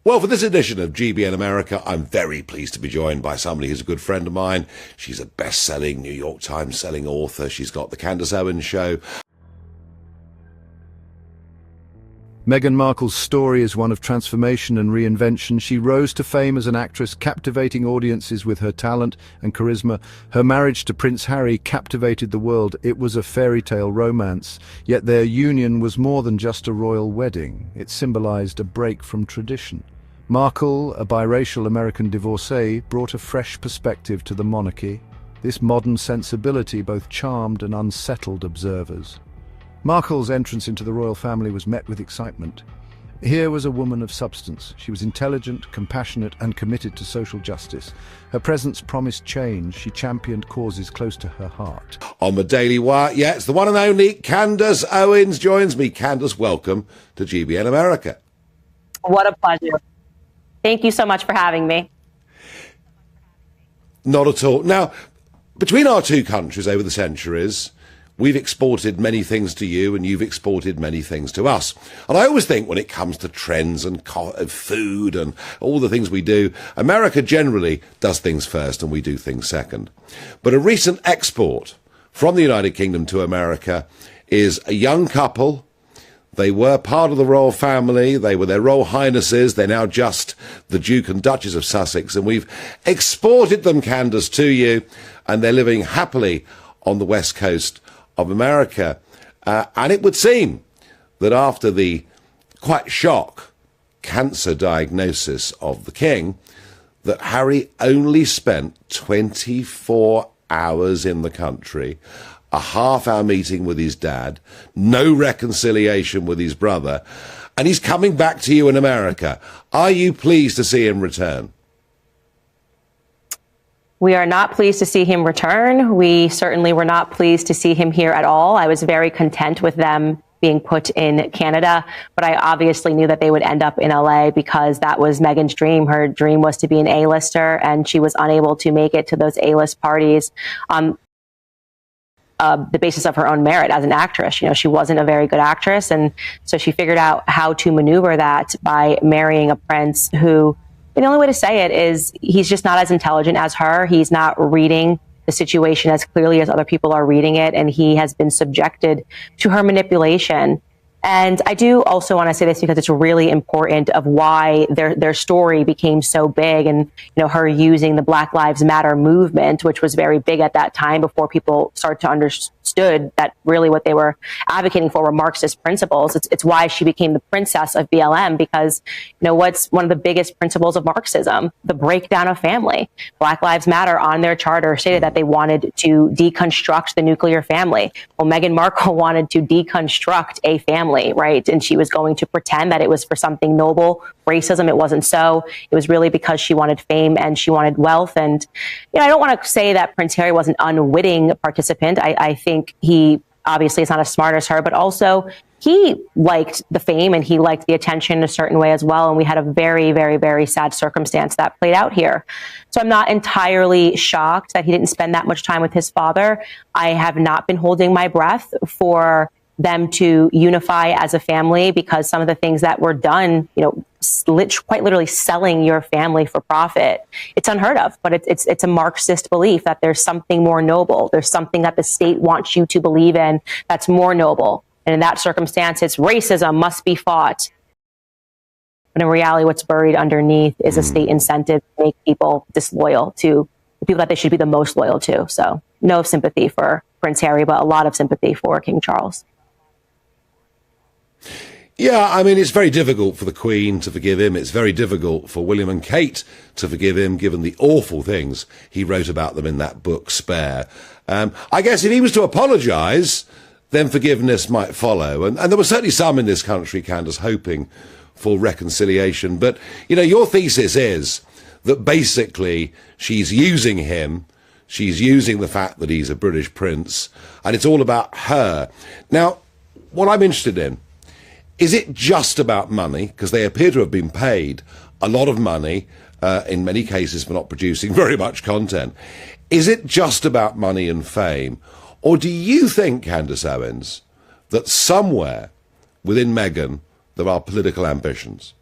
Well, for this edition of GBN America, I'm very pleased to be joined by somebody who's a good friend of mine. She's a best-selling, New York Times selling author. She's got the Candace Owens Show. Meghan Markle's story is one of transformation and reinvention. She rose to fame as an actress, captivating audiences with her talent and charisma. Her marriage to Prince Harry captivated the world. It was a fairy tale romance, yet their union was more than just a royal wedding. It symbolized a break from tradition. Markle, a biracial American divorcee, brought a fresh perspective to the monarchy. This modern sensibility both charmed and unsettled observers. Markle's entrance into the royal family was met with excitement. Here was a woman of substance. She was intelligent, compassionate, and committed to social justice. Her presence promised change. She championed causes close to her heart. On the Daily Wire, yeah, it's the one and only Candace Owens joins me. Candace, welcome to GBN America. What a pleasure. Thank you so much for having me. Not at all. Now, between our two countries over the centuries, we've exported many things to you and you've exported many things to us. And I always think when it comes to trends and food and all the things we do, America generally does things first and we do things second. But a recent export from the United Kingdom to America is a young couple. They were part of the royal family. They were their royal highnesses. They're now just the Duke and Duchess of Sussex. And we've exported them, Candace, to you. And they're living happily on the west coast of America. And it would seem that after the quite shock cancer diagnosis of the king, that Harry only spent 24 hours in the country, a half-hour meeting with his dad, no reconciliation with his brother, and he's coming back to you in America. Are you pleased to see him return? We are not pleased to see him return. We certainly were not pleased to see him here at all. I was very content with them being put in Canada, but I obviously knew that they would end up in LA because that was Meghan's dream. Her dream was to be an A-lister, and she was unable to make it to those A-list parties on the basis of her own merit as an actress. You know, she wasn't a very good actress, and so she figured out how to maneuver that by marrying a prince who, the only way to say it is, he's just not as intelligent as her. He's not reading the situation as clearly as other people are reading it, and he has been subjected to her manipulation. And I do also want to say this because it's really important of why their story became so big, and her using the Black Lives Matter movement, which was very big at that time before people started to understood that really what they were advocating for were Marxist principles. It's why she became the princess of BLM, because what's one of the biggest principles of Marxism? The breakdown of family. Black Lives Matter on their charter stated that they wanted to deconstruct the nuclear family. Well, Meghan Markle wanted to deconstruct a family. Right. And she was going to pretend that it was for something noble. Racism, it wasn't so. It was really because she wanted fame and she wanted wealth. And, I don't want to say that Prince Harry was an unwitting participant. I think he obviously is not as smart as her, but also he liked the fame and he liked the attention in a certain way as well. And we had a very, very, very sad circumstance that played out here. So I'm not entirely shocked that he didn't spend that much time with his father. I have not been holding my breath for them to unify as a family, because some of the things that were done, quite literally selling your family for profit, it's unheard of. But it's a Marxist belief that there's something more noble. There's something that the state wants you to believe in that's more noble. And in that circumstance, it's racism must be fought. But in reality, what's buried underneath is a state incentive to make people disloyal to the people that they should be the most loyal to. So no sympathy for Prince Harry, but a lot of sympathy for King Charles. Yeah, I mean, it's very difficult for the Queen to forgive him. It's very difficult for William and Kate to forgive him, given the awful things he wrote about them in that book, Spare. I guess if he was to apologise, then forgiveness might follow. And there were certainly some in this country, Candace, hoping for reconciliation. But, your thesis is that basically she's using him. She's using the fact that he's a British prince, and it's all about her. Now, what I'm interested in, is it just about money? Because they appear to have been paid a lot of money, in many cases for not producing very much content. Is it just about money and fame? Or do you think, Candace Owens, that somewhere within Meghan there are political ambitions?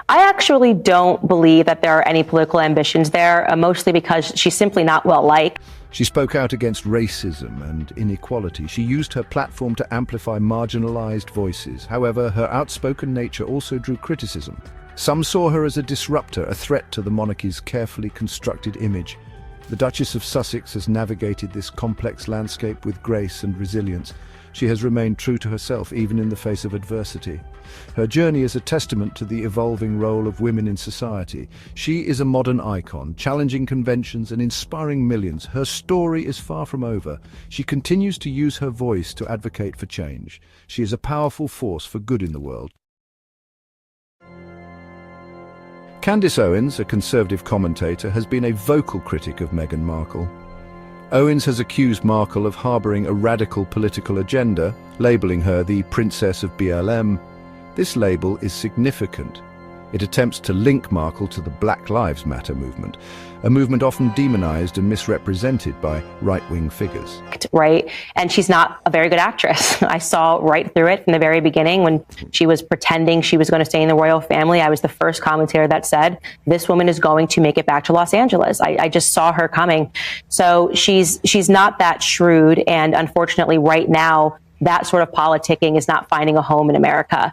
I actually don't believe that there are any political ambitions there, mostly because she's simply not well liked. She spoke out against racism and inequality. She used her platform to amplify marginalized voices. However, her outspoken nature also drew criticism. Some saw her as a disruptor, a threat to the monarchy's carefully constructed image. The Duchess of Sussex has navigated this complex landscape with grace and resilience. She has remained true to herself, even in the face of adversity. Her journey is a testament to the evolving role of women in society. She is a modern icon, challenging conventions and inspiring millions. Her story is far from over. She continues to use her voice to advocate for change. She is a powerful force for good in the world. Candace Owens, a Conservative commentator, has been a vocal critic of Meghan Markle. Owens has accused Markle of harbouring a radical political agenda, labelling her the Princess of BLM. This label is significant. It attempts to link Markle to the Black Lives Matter movement, a movement often demonized and misrepresented by right-wing figures. Right, and she's not a very good actress. I saw right through it from the very beginning when she was pretending she was going to stay in the royal family. I was the first commentator that said, this woman is going to make it back to Los Angeles. I just saw her coming. So she's not that shrewd, and unfortunately right now, that sort of politicking is not finding a home in America.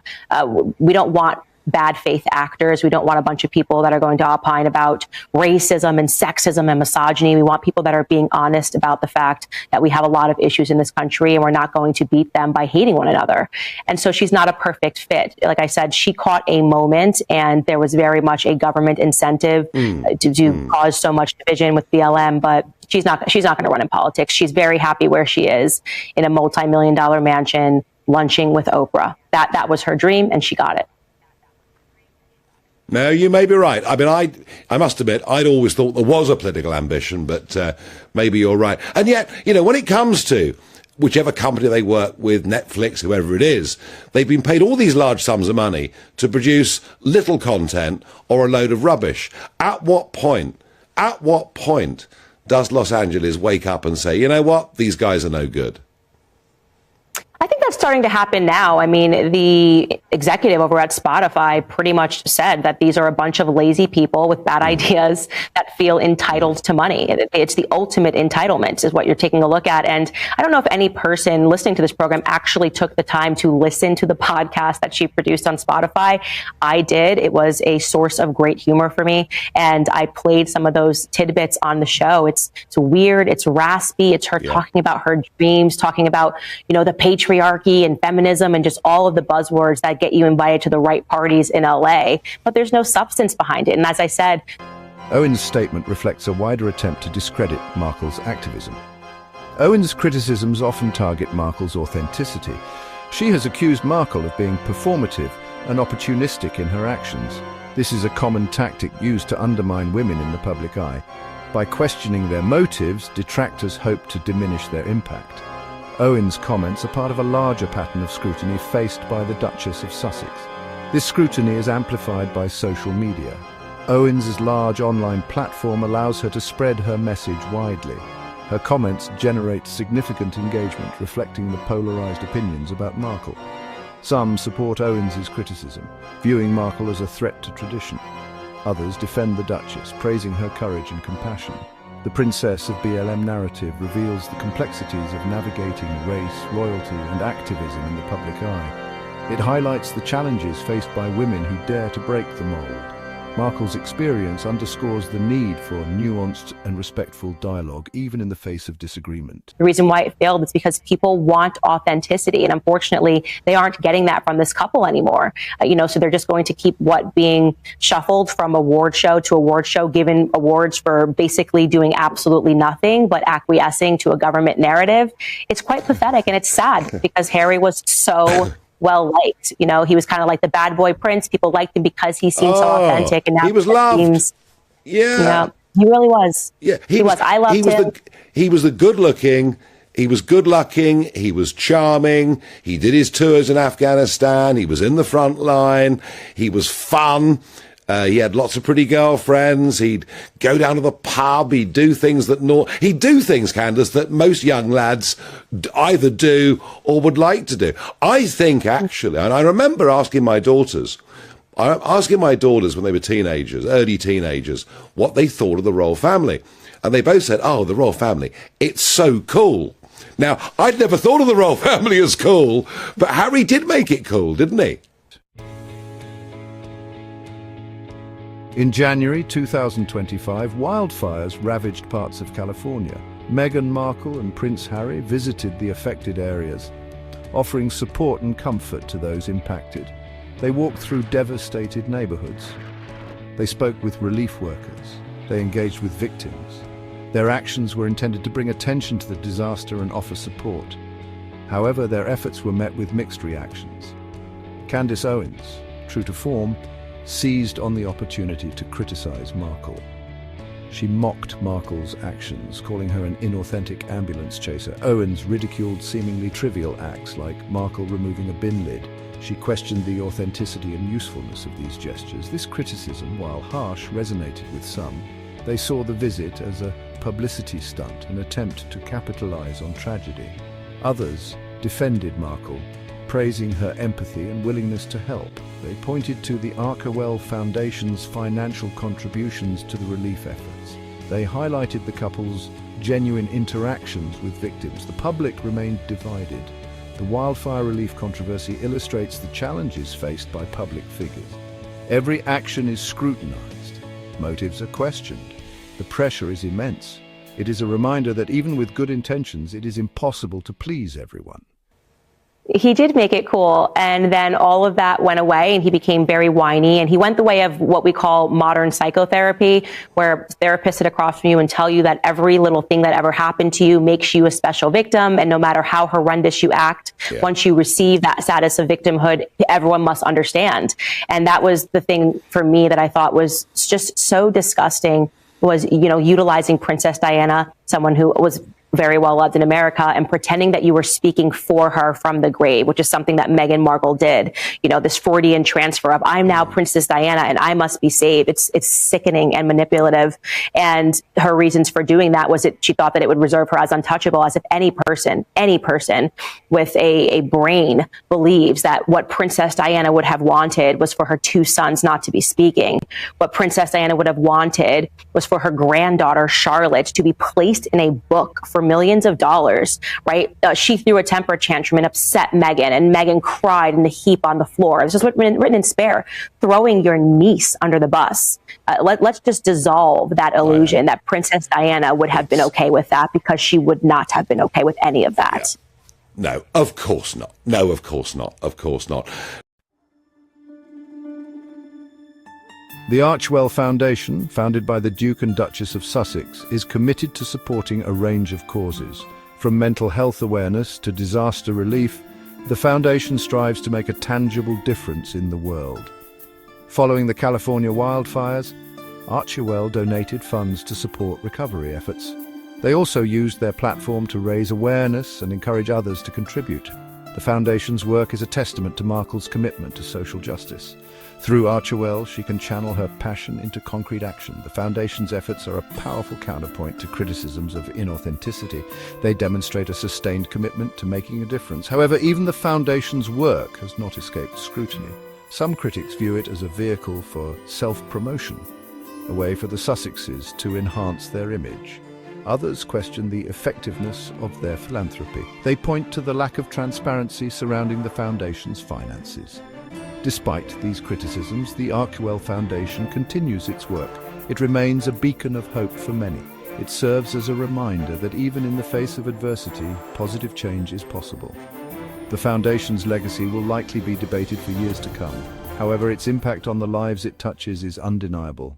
We don't want bad faith actors. We don't want a bunch of people that are going to opine about racism and sexism and misogyny. We want people that are being honest about the fact that we have a lot of issues in this country and we're not going to beat them by hating one another. And so she's not a perfect fit. Like I said, she caught a moment and there was very much a government incentive to cause so much division with BLM, but she's not going to run in politics. She's very happy where she is in a multi-million-dollar mansion lunching with Oprah. That was her dream and she got it. No, you may be right. I mean, I must admit, I'd always thought there was a political ambition, but maybe you're right. And yet, when it comes to whichever company they work with, Netflix, whoever it is, they've been paid all these large sums of money to produce little content or a load of rubbish. At what point does Los Angeles wake up and say, you know what, these guys are no good? I think that's starting to happen now. I mean, the executive over at Spotify pretty much said that these are a bunch of lazy people with bad ideas that feel entitled to money. It's the ultimate entitlement is what you're taking a look at. And I don't know if any person listening to this program actually took the time to listen to the podcast that she produced on Spotify. I did. It was a source of great humor for me. And I played some of those tidbits on the show. It's weird. It's raspy. It's her talking about her dreams, talking about, the patriarchy and feminism and just all of the buzzwords that get you invited to the right parties in LA, but there's no substance behind it. And as I said, Owens' statement reflects a wider attempt to discredit Markle's activism. Owens' criticisms often target Markle's authenticity. She has accused Markle of being performative and opportunistic in her actions. This is a common tactic used to undermine women in the public eye. By questioning their motives, detractors hope to diminish their impact. Owens' comments are part of a larger pattern of scrutiny faced by the Duchess of Sussex. This scrutiny is amplified by social media. Owens' large online platform allows her to spread her message widely. Her comments generate significant engagement, reflecting the polarized opinions about Markle. Some support Owens' criticism, viewing Markle as a threat to tradition. Others defend the Duchess, praising her courage and compassion. The Princess of BLM narrative reveals the complexities of navigating race, loyalty, and activism in the public eye. It highlights the challenges faced by women who dare to break the mold. Markle's experience underscores the need for nuanced and respectful dialogue, even in the face of disagreement. The reason why it failed is because people want authenticity, and unfortunately, they aren't getting that from this couple anymore. So they're just going to keep being shuffled from award show to award show, given awards for basically doing absolutely nothing but acquiescing to a government narrative. It's quite pathetic, and it's sad because Harry was so well liked. He was kind of like the bad boy prince. People liked him because he seemed so authentic, and now he was loved. He really was. Yeah, he was. I loved him. He was the good looking. He was good looking. He was charming. He did his tours in Afghanistan. He was in the front line. He was fun. He had lots of pretty girlfriends. He'd go down to the pub. He'd do things Candace, that most young lads either do or would like to do. I think, actually, and I remember asking my daughters, I'm asking my daughters when they were teenagers, early teenagers, what they thought of the royal family. And they both said, oh, the royal family, it's so cool. Now, I'd never thought of the royal family as cool, but Harry did make it cool, didn't he? In January 2025, wildfires ravaged parts of California. Meghan Markle and Prince Harry visited the affected areas, offering support and comfort to those impacted. They walked through devastated neighborhoods. They spoke with relief workers. They engaged with victims. Their actions were intended to bring attention to the disaster and offer support. However, their efforts were met with mixed reactions. Candace, true to form, seized on the opportunity to criticize Markle. She mocked Markle's actions, calling her an inauthentic ambulance chaser. Owens ridiculed seemingly trivial acts like Markle removing a bin lid. She questioned the authenticity and usefulness of these gestures. This criticism, while harsh, resonated with some. They saw the visit as a publicity stunt, an attempt to capitalize on tragedy. Others defended Markle, praising her empathy and willingness to help. They pointed to the Archewell Foundation's financial contributions to the relief efforts. They highlighted the couple's genuine interactions with victims. The public remained divided. The wildfire relief controversy illustrates the challenges faced by public figures. Every action is scrutinized. Motives are questioned. The pressure is immense. It is a reminder that even with good intentions, it is impossible to please everyone. He did make it cool, and then all of that went away and he became very whiny, and he went the way of what we call modern psychotherapy, where therapists sit across from you and tell you that every little thing that ever happened to you makes you a special victim, and no matter how horrendous you act, once you receive that status of victimhood, everyone must understand. And that was the thing for me that I thought was just so disgusting, was, utilizing Princess Diana, someone who was very well loved in America, and pretending that you were speaking for her from the grave, which is something that Meghan Markle did. This Freudian transfer of I'm now Princess Diana and I must be saved. It's sickening and manipulative. And her reasons for doing that was she thought that it would reserve her as untouchable, as if any person with a brain believes that what Princess Diana would have wanted was for her two sons not to be speaking. What Princess Diana would have wanted was for her granddaughter, Charlotte, to be placed in a book for millions of dollars, right? She threw a temper tantrum and upset Meghan, and Meghan cried in a heap on the floor. This is written in spare, throwing your niece under the bus. Let's just dissolve that illusion that Princess Diana would have been okay with that, because she would not have been okay with any of that. Yeah. No, of course not. No, of course not. Of course not. The Archewell Foundation, founded by the Duke and Duchess of Sussex, is committed to supporting a range of causes. From mental health awareness to disaster relief, the foundation strives to make a tangible difference in the world. Following the California wildfires, Archewell donated funds to support recovery efforts. They also used their platform to raise awareness and encourage others to contribute. The foundation's work is a testament to Markle's commitment to social justice. Through Archewell, she can channel her passion into concrete action. The foundation's efforts are a powerful counterpoint to criticisms of inauthenticity. They demonstrate a sustained commitment to making a difference. However, even the foundation's work has not escaped scrutiny. Some critics view it as a vehicle for self-promotion, a way for the Sussexes to enhance their image. Others question the effectiveness of their philanthropy. They point to the lack of transparency surrounding the foundation's finances. Despite these criticisms, the Archewell Foundation continues its work. It remains a beacon of hope for many. It serves as a reminder that even in the face of adversity, positive change is possible. The Foundation's legacy will likely be debated for years to come. However, its impact on the lives it touches is undeniable.